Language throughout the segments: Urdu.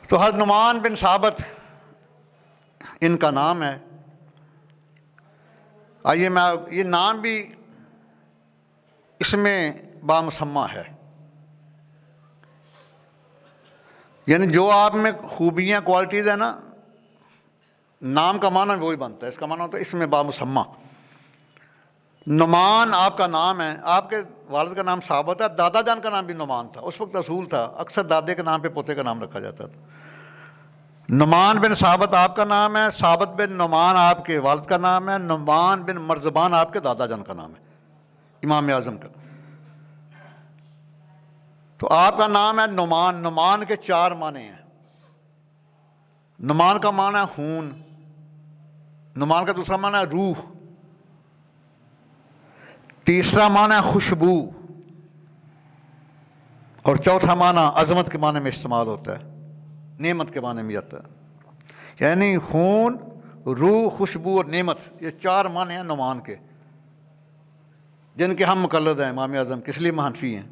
تو حضرت نعمان بن ثابت ان کا نام ہے. آئیے میں یہ نام بھی اس میں بامسمہ ہے، یعنی جو آپ میں خوبیاں کوالٹیز ہیں نا، نام کا معنی وہی بنتا ہے. اس کا معنی ہوتا ہے اس میں بامسمہ. نعمان آپ کا نام ہے، آپ کے والد کا نام ثابت ہے، دادا جان کا نام بھی نعمان تھا. اس وقت اصول تھا اکثر دادے کے نام پہ پوتے کا نام رکھا جاتا تھا. نعمان بن ثابت آپ کا نام ہے، ثابت بن نعمان آپ کے والد کا نام ہے، نعمان بن مرزبان آپ کے دادا جان کا نام ہے، امام اعظم کا. تو آپ کا نام ہے نعمان. نعمان کے 4 معنی ہیں. نعمان کا معنی ہے خون، نعمان کا دوسرا معنی ہے روح، تیسرا معنی ہے خوشبو، اور چوتھا معنی عظمت کے معنی میں استعمال ہوتا ہے، نعمت کے معنی میں آتا ہے. یعنی خون، روح، خوشبو اور نعمت، یہ 4 معنی ہیں نعمان کے، جن کے ہم مقلد ہیں امام اعظم کے، اس لیے حنفی ہیں.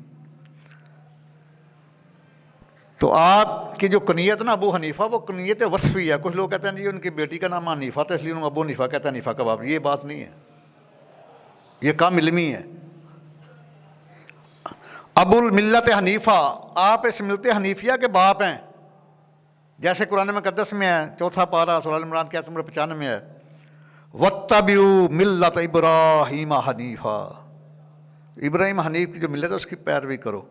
تو آپ کی جو کنیت نا ابو حنیفہ، وہ کنیت وصفی ہے. کچھ لوگ کہتے ہیں جی ان کی بیٹی کا نام حنیفہ تھا اس لیے انہوں ابو حنیفہ کہتا ہے، حنیفہ کا باپ. یہ بات نہیں ہے، یہ کم علمی ہے. ابو الملت حنیفہ، آپ اس ملت حنیفیہ کے باپ ہیں، جیسے قرآن مقدس میں ہے 4 پارہ سورہ عمران کی آیت نمبر 95 میں ہے وَاتَّبِعُوا مِلَّةَ إِبْرَاهِيمَ حَنِيفًا، ابراہیم حنیف کی جو ملت ہے اس کی پیروی کرو.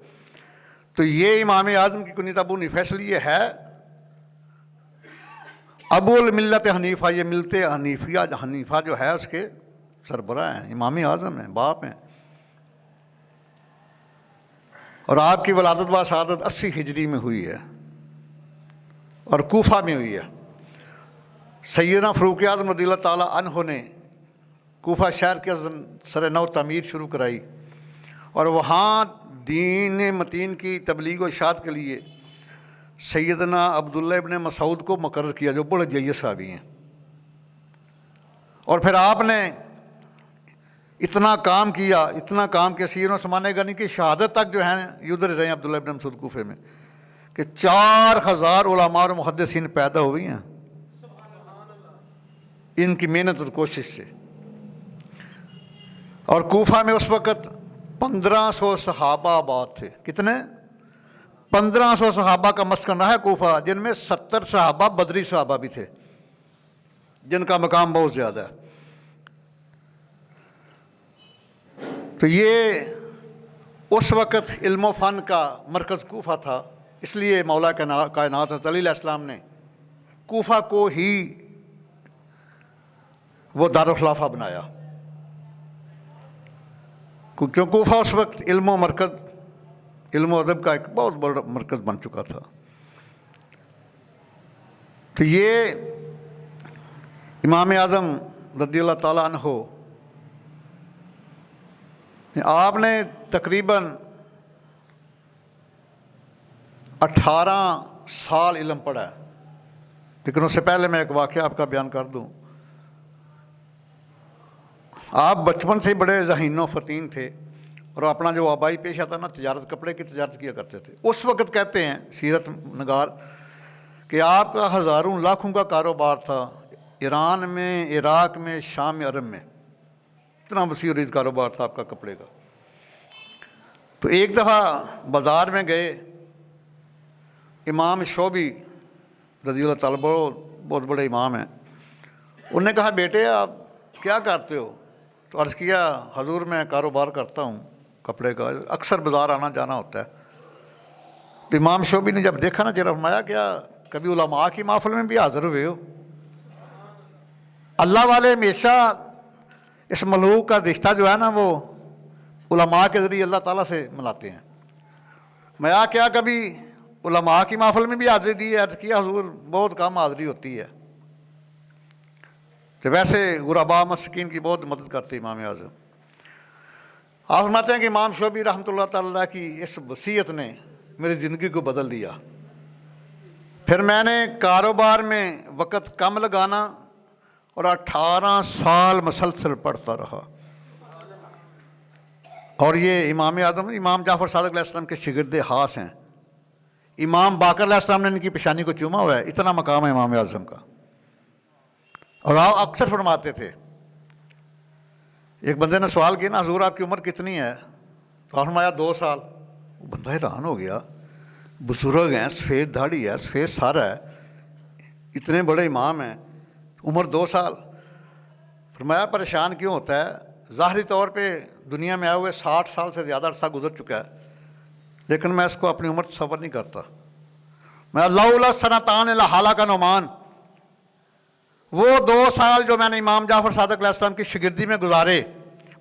تو یہ امام اعظم کی کنیت ابو حنیفہ اس لیے ہے ابو الملت حنیفہ، یہ ملت حنیفیہ حنیفہ جو ہے اس کے سربراہ ہیں، امام اعظم ہیں، باپ ہیں. اور آپ کی ولادت و شہادت 80 ہجری میں ہوئی ہے اور کوفہ میں ہوئی ہے. سیدنا فاروق اعظم رضی اللہ تعالیٰ عنہ نے کوفہ شہر کے سر نو تعمیر شروع کرائی، اور وہاں دین متین کی تبلیغ و اشاعت کے لیے سیدنا عبداللہ ابن مسعود کو مقرر کیا، جو بڑے جید صحابی ہیں. اور پھر آپ نے اتنا کام کیا، اتنا کام کہ سیروں سمانے گا نہیں کہ شہادت تک جو ہیں یہ ادھر رہے ہیں عبداللہ ابن مسعود کوفے میں، کہ 4000 علماء اور محدثین پیدا ہوئی ہیں ان کی محنت اور کوشش سے. اور کوفہ میں اس وقت 1500 صحابہ آباد تھے. کتنے؟ 1500 صحابہ کا مسکن رہا ہے کوفہ، جن میں 70 صحابہ بدری صحابہ بھی تھے، جن کا مقام بہت زیادہ ہے. تو یہ اس وقت علم و فن کا مرکز کوفہ تھا، اس لیے مولا کائنات حضرت علی علیہ السلام نے کوفہ کو ہی وہ دارالخلافہ بنایا، کیونکہ کوفہ اس وقت علم و مرکز، علم و ادب کا ایک بہت بڑا مرکز بن چکا تھا. تو یہ امام اعظم رضی اللہ تعالیٰ عنہ آپ نے تقریباً 18 سال علم پڑھا ہے. لیکن اس سے پہلے میں ایک واقعہ آپ کا بیان کر دوں. آپ بچپن سے بڑے ذہین و فطین تھے، اور اپنا جو آبائی پیشہ تھا نا تجارت، کپڑے کی تجارت کیا کرتے تھے. اس وقت کہتے ہیں سیرت نگار کہ آپ کا ہزاروں لاکھوں کا کاروبار تھا ایران میں، عراق میں، شام میں، عرب میں. اتنا وسیع و عریض کاروبار تھا آپ کا کپڑے کا. تو ایک دفعہ بازار میں گئے، امام شعبی رضی اللہ تعالیٰ بہت بڑے امام ہیں، انہوں نے کہا بیٹے آپ کیا کرتے ہو؟ تو عرض کیا حضور میں کاروبار کرتا ہوں کپڑے کا، اکثر بازار آنا جانا ہوتا ہے. تو امام شعبی نے جب دیکھا نا جرا فرمایا کیا کبھی علماء کی محفل میں بھی حاضر ہوئے ہو؟ اللہ والے ہمیشہ اس ملوک کا رشتہ جو ہے نا وہ علماء کے ذریعے اللہ تعالیٰ سے ملاتے ہیں. میں کیا کبھی علماء کی محفل میں بھی حاضری دی ہے؟ عرض کیا حضور بہت کم حاضری ہوتی ہے. تو ویسے غرباء مسکین کی بہت مدد کرتے امام اعظم. آپ فرماتے ہیں کہ امام شعبی رحمۃ اللہ تعالیٰ کی اس وصیت نے میری زندگی کو بدل دیا. پھر میں نے کاروبار میں وقت کم لگانا اور 18 سال مسلسل پڑھتا رہا. اور یہ امام اعظم امام جعفر صادق علیہ السلام کے شاگرد خاص ہیں. امام باقر علیہ السلام نے ان کی پیشانی کو چوما ہوا ہے، اتنا مقام ہے امام اعظم کا۔ اور آپ اکثر فرماتے تھے، ایک بندے نے سوال کیا نا حضور آپ کی عمر کتنی ہے؟ تو آپ فرمایا 2 سال۔ وہ بندہ حیران ہو گیا، بزرگ ہیں، سفید داڑھی ہے، سفید سر ہے، اتنے بڑے امام ہیں، عمر 2 سال۔ فرمایا پریشان کیوں ہوتا ہے؟ ظاہری طور پہ دنیا میں آئے ہوئے 60 سال سے زیادہ عرصہ گزر چکا ہے، لیکن میں اس کو اپنی عمر تصور نہیں کرتا۔ میں لولا سنتان لحالہ کا نعمان، وہ 2 سال جو میں نے امام جعفر صادق علیہ السلام کی شاگردی میں گزارے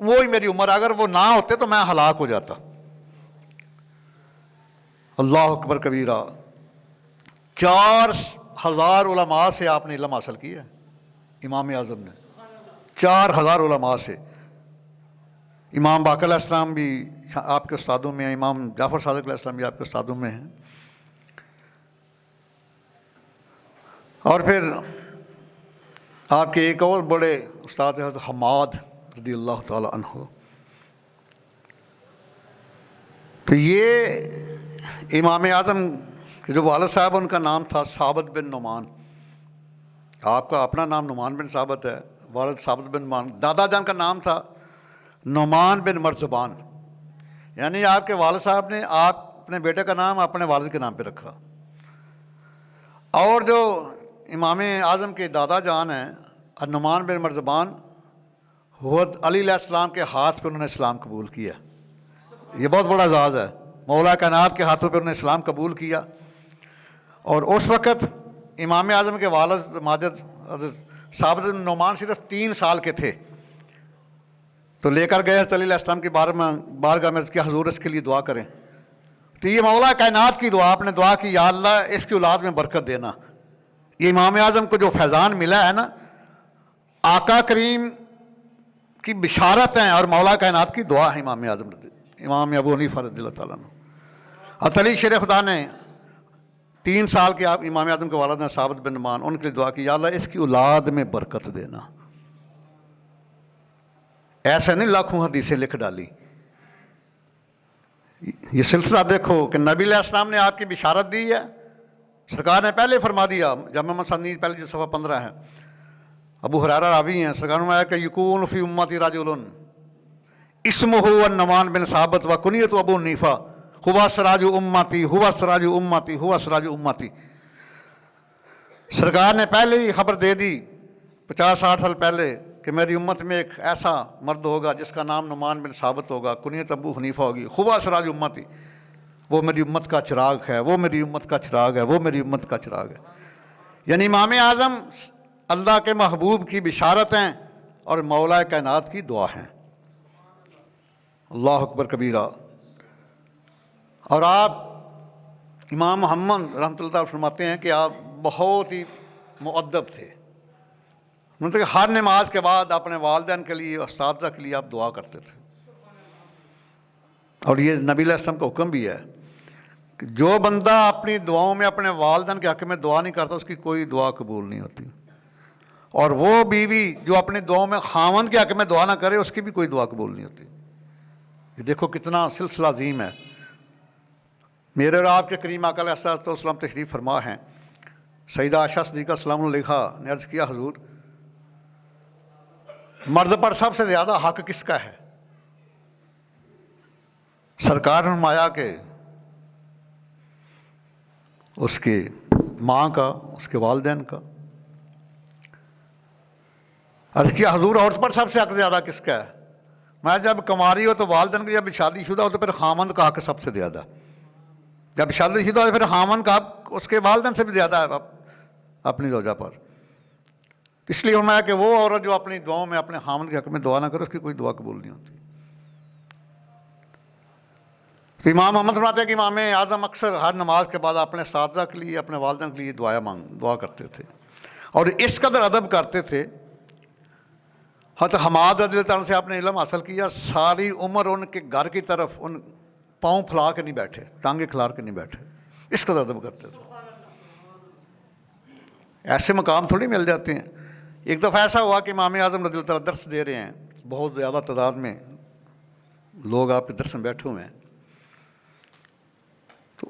وہی میری عمر، اگر وہ نہ ہوتے تو میں ہلاک ہو جاتا۔ اللہ اکبر کبیرہ۔ 4000 علماء سے آپ نے علم حاصل کیا ہے امام اعظم نے، 4000 علماء سے۔ امام باقر علیہ السلام بھی آپ کے استادوں میں ہیں، امام جعفر صادق علیہ السلام بھی آپ کے استادوں میں ہیں۔ اور پھر آپ کے ایک اور بڑے استاد حضرت حماد رضی اللہ تعالی عنہ۔ تو یہ امام اعظم کے جو والد صاحب ان کا نام تھا ثابت بن نعمان، آپ کا اپنا نام نعمان بن ثابت ہے، والد ثابت بن نعمان، دادا جان کا نام تھا نعمان بن مرزبان، یعنی آپ کے والد صاحب نے آپ اپنے بیٹے کا نام اپنے والد کے نام پہ رکھا۔ اور جو امام اعظم کے دادا جان ہیں نعمان بن مرزبان، حضرت علی علیہ السلام کے ہاتھ پہ انہوں نے اسلام قبول کیا، یہ بہت بڑا اعزاز ہے، مولا کائنات کے ہاتھوں پہ انہوں نے اسلام قبول کیا۔ اور اس وقت امام اعظم کے والد ماجد حضرت ثابت بن نعمان صرف 3 سال کے تھے، تو لے کر گئے حضرت علی علیہ السلام کی بارگاہ میں کہ حضور اس کے لیے دعا کریں۔ تو یہ مولا کائنات کی دعا، آپ نے دعا کی یا اللہ اس کی اولاد میں برکت دینا۔ یہ امام اعظم کو جو فیضان ملا ہے نا، آقا کریم کی بشارت ہیں اور مولا کائنات کی دعا ہے امام اعظم امام ابو حنیفہ رضی اللہ تعالیٰ عنہ۔ حضرت علی شیر خدا نے 3 سال کے آپ امام اعظم کے والد نے ثابت بن نعمان، ان کے لیے دعا کی یا اللہ اس کی اولاد میں برکت دینا۔ ایسے نہیں لاکھوں حدیثیں لکھ ڈالی، یہ سلسلہ دیکھو کہ نبی علیہ السلام نے آپ کی بشارت دی ہے، سرکار نے پہلے فرما دیا، جامع مسانی پہلے جو صفحہ 15 ہے، ابو ہریرہ راوی ہیں، سرکار نے فرمایا کہ یکون فی امتی رجل اسمہ النعمان بن ثابت و کنیۃ ابو حنیفہ ہوا سراج امتی ہوا سراج امتی ہوا سراج امتی۔ سرکار نے پہلے ہی خبر دے دی 50-60 سال پہلے کہ میری امت میں ایک ایسا مرد ہوگا جس کا نام نعمان بن ثابت ہوگا، کنیت ابو حنیفہ ہوگی، ہوا سراج امتی، وہ میری امت کا چراغ ہے، وہ میری امت کا چراغ ہے، وہ میری امت کا چراغ ہے۔ یعنی امام اعظم اللہ کے محبوب کی بشارت ہیں اور مولا کائنات کی دعا ہیں۔ اللہ اکبر کبیرہ۔ اور آپ امام محمد رحمۃ اللہ علیہ فرماتے ہیں کہ آپ بہت ہی مؤدب تھے، مطلب کہ ہر نماز کے بعد اپنے والدین کے لیے اساتذہ کے لیے آپ دعا کرتے تھے۔ اور یہ نبی علیہ السلام کا حکم بھی ہے کہ جو بندہ اپنی دعاؤں میں اپنے والدین کے حق میں دعا نہیں کرتا اس کی کوئی دعا قبول نہیں ہوتی، اور وہ بیوی جو اپنی دعاؤں میں خاوند کے حق میں دعا نہ کرے اس کی بھی کوئی دعا قبول نہیں ہوتی۔ یہ دیکھو کتنا سلسلہ عظیم ہے۔ میرے اور آپ کے کریم آقا علیہ السلام تشریف فرما ہیں، سیدہ عائشہ صدیقہ سلام اللہ علیہا نے عرض کیا حضور مرد پر سب سے زیادہ حق کس کا ہے؟ سرکار نے فرمایا کہ اس کے ماں کا، اس کے والدین کا۔ عرض کیا حضور عورت پر سب سے حق زیادہ کس کا ہے؟ میں جب کماری ہو تو والدین کی، جب شادی شدہ ہو تو پھر خامند کا حق سب سے زیادہ، جب شادی شدہ ہو تو پھر خامند کا حق اس کے والدین سے بھی زیادہ ہے اپنی زوجہ پر۔ اس لیے فرمایا کہ وہ عورت جو اپنی دعاؤں میں اپنے خامند کے حق میں دعا نہ کرے اس کی کوئی دعا قبول نہیں ہوتی۔ تو امام محمد فرماتے ہیں کہ امام اعظم اکثر ہر نماز کے بعد اپنے اساتذہ کے لیے، اپنے والدین کے لیے دعا کرتے تھے، اور اس قدر ادب کرتے تھے۔ حضرت حماد رضی اللہ تعالیٰ سے آپ نے علم حاصل کیا، ساری عمر ان کے گھر کی طرف ان پاؤں پھیلا کے نہیں بیٹھے، ٹانگیں کھلار کے نہیں بیٹھے، اس قدر ادب کرتے تھے۔ ایسے مقام تھوڑی مل جاتے ہیں۔ ایک دفعہ ایسا ہوا کہ امام اعظم رضی اللہ تعالیٰ درس دے رہے ہیں، بہت زیادہ تعداد میں لوگ آپ کے درس میں بیٹھے ہوئے ہیں، تو